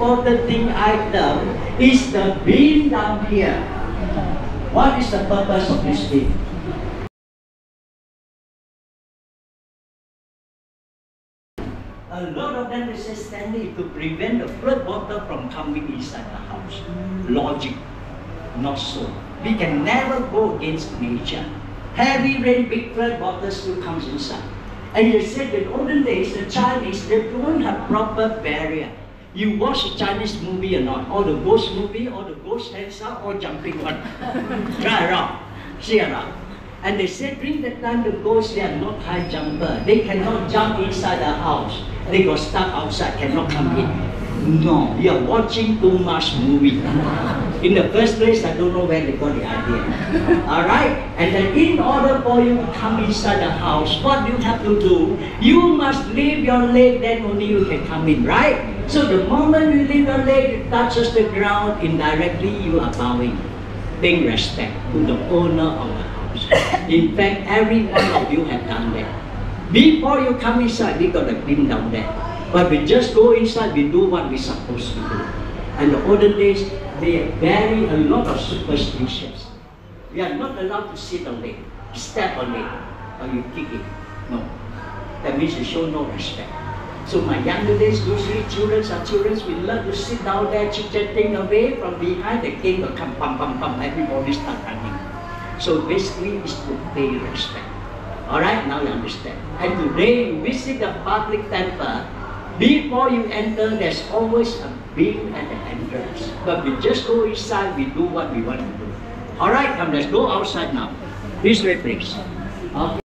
important thing item is the beam down here. What is the purpose of this beam? A lot of them is standing to prevent the flood water from coming inside the house. Logic, not so. We can never go against nature. Heavy rain, big flood water still comes inside. And you said in olden days, the Chinese, they don't have proper barrier. You watch a Chinese movie or not, or the ghost movie, or the ghost hands up, or jumping one. Try around, see around. And they said during that time, the ghosts, they are not high jumper. They cannot jump inside the house. They got stuck outside, cannot come in. No, you are watching too much movie. In the first place, I don't know where they got the idea. Alright? And then in order for you to come inside the house, what you have to do, you must leave your leg, then only you can come in, right? So the moment you leave your leg, it touches the ground, indirectly you are bowing, paying respect to the owner of the house. In fact, every one of you have done that. Before you come inside, we got a beam down there. But we just go inside, we do what we're supposed to do. And the olden days, they bury a lot of superstitions. We are not allowed to sit on it, step on it, or you kick it. No. That means you show no respect. So my younger days, usually children, we learn to sit down there, chit-chatting away from behind. The king will come, pum, pum, pum, everybody start running. So basically, it's to pay respect. Alright, now you understand. And today, you visit the public temple, before you enter, there's always a beam at the entrance. But we just go inside, we do what we want to do. Alright, come, let's go outside now. This way, please. Okay.